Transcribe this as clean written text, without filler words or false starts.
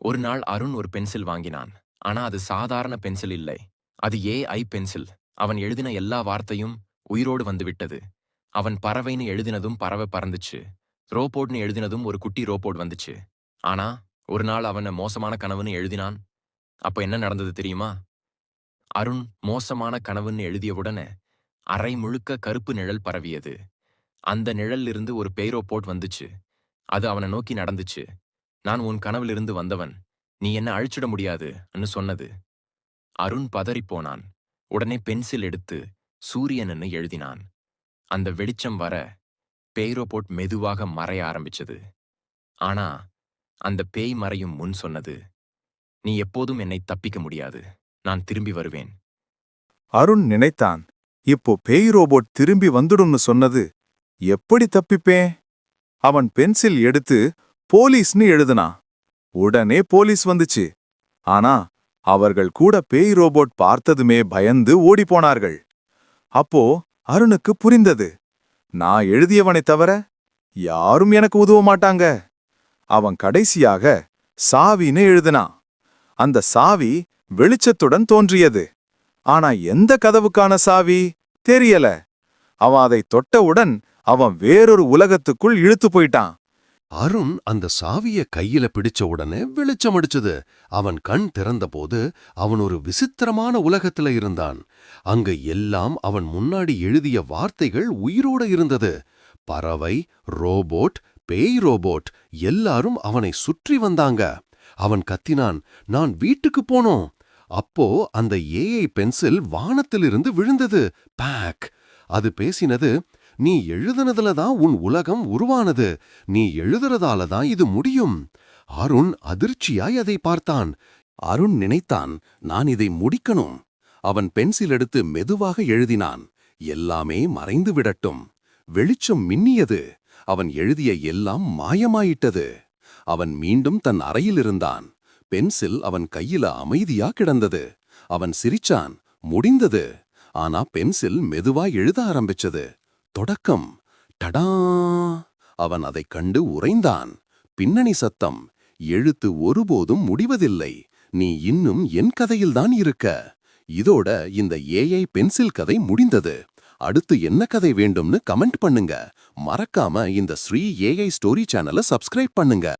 ஒரு நாள் அருண் ஒரு பென்சில் வாங்கினான். ஆனா அது சாதாரண பென்சில் இல்லை. அது ஏஐ பென்சில். அவன் எழுதின எல்லா வார்த்தையும் உயிரோடு வந்துவிட்டது. அவன் பறவைன்னு எழுதினதும் பறவை பறந்துச்சு. ரோபோட்னு எழுதினதும் ஒரு குட்டி ரோபோட் வந்துச்சு. ஆனா ஒரு நாள் அவன மோசமான கனவுன்னு எழுதினான். அப்ப என்ன நடந்தது தெரியுமா? அருண் மோசமான கனவுன்னு எழுதியவுடனே அறை முழுக்க கருப்பு நிழல் பரவியது. அந்த நிழலிலிருந்து ஒரு பேய் ரோபோட் வந்துச்சு. அது அவனை நோக்கி நடந்துச்சு. நான் உன் கனவிலிருந்து வந்தவன். நீ என்ன அழிச்சிட முடியாதுன்னு சொன்னது. அருண் பதறிப்போனான். உடனே பென்சில் எடுத்து சூரியன்னு எழுதினான். அந்த வெளிச்சம் வர பேய் ரோபோட் மெதுவாக மறைய ஆரம்பிச்சது. ஆனா அந்த பேய் மறையும் முன் சொன்னது, நீ எப்போதும் என்னை தப்பிக்க முடியாது. நான் திரும்பி வருவேன். அருண் நினைத்தான், இப்போ பேய் ரோபோட் திரும்பி வந்துடும்னு சொன்னது. எப்படி தப்பிப்பேன்? அவன் பென்சில் எடுத்து போலீஸ்னு எழுதுனான். உடனே போலீஸ் வந்துச்சு. ஆனா அவர்கள் கூட பேய் ரோபோட் பார்த்ததுமே பயந்து ஓடிப்போனார்கள். அப்போ அருணுக்கு புரிந்தது, நான் எழுதியவனைத் தவிர யாரும் எனக்கு உதவ மாட்டாங்க. அவன் கடைசியாக சாவின்னு எழுதினான். அந்த சாவி வெளிச்சத்துடன் தோன்றியது. ஆனா எந்த கதவுக்கான சாவி தெரியல. அவன் அதை தொட்டவுடன் அவன் வேறொரு உலகத்துக்குள் இழுத்து போயிட்டான். அருண் அந்த சாவிய கையில பிடிச்ச உடனே வெளிச்சம் அடிச்சது. அவன் கண் திறந்தபோது அவன் ஒரு விசித்திரமான உலகத்துல இருந்தான். அங்க எல்லாம் அவன் முன்னாடி எழுதிய வார்த்தைகள் உயிரோட இருந்தது. பறவை, ரோபோட், பேய் ரோபோட் எல்லாரும் அவனை சுற்றி வந்தாங்க. அவன் கத்தினான், நான் வீட்டுக்கு போனோம். அப்போ அந்த ஏஐ பென்சில் வானத்திலிருந்து விழுந்தது. பேக். அது பேசினது, நீ எழுதுனதுல தான் உன் உலகம் உருவானது. நீ எழுதுறதால தான் இது முடியும். அருண் அதிர்ச்சியாய் அதை பார்த்தான். அருண் நினைத்தான், நான் இதை முடிக்கணும். அவன் பென்சில் எடுத்து மெதுவாக எழுதினான், எல்லாமே மறைந்து விடட்டும். வெளிச்சம் மின்னியது. அவன் எழுதிய எல்லாம் மாயமாயிட்டது. அவன் மீண்டும் தன் அறையில் இருந்தான். பென்சில் அவன் கையில அமைதியா கிடந்தது. அவன் சிரிச்சான், முடிந்தது. ஆனா பென்சில் மெதுவா எழுத ஆரம்பிச்சது. தொடக்கம். டடா! அவன் அதைக் கண்டு உறைந்தான். பின்னணி சத்தம். எழுத்து ஒருபோதும் முடிவதில்லை. நீ இன்னும் என் கதையில்தான் இருக்க. இதோட இந்த ஏஐ பென்சில் கதை முடிந்தது. அடுத்து என்ன கதை வேண்டும்னு கமெண்ட் பண்ணுங்க. மறக்காம இந்த ஸ்ரீ ஏஐ ஸ்டோரி சேனலை சப்ஸ்கிரைப் பண்ணுங்க.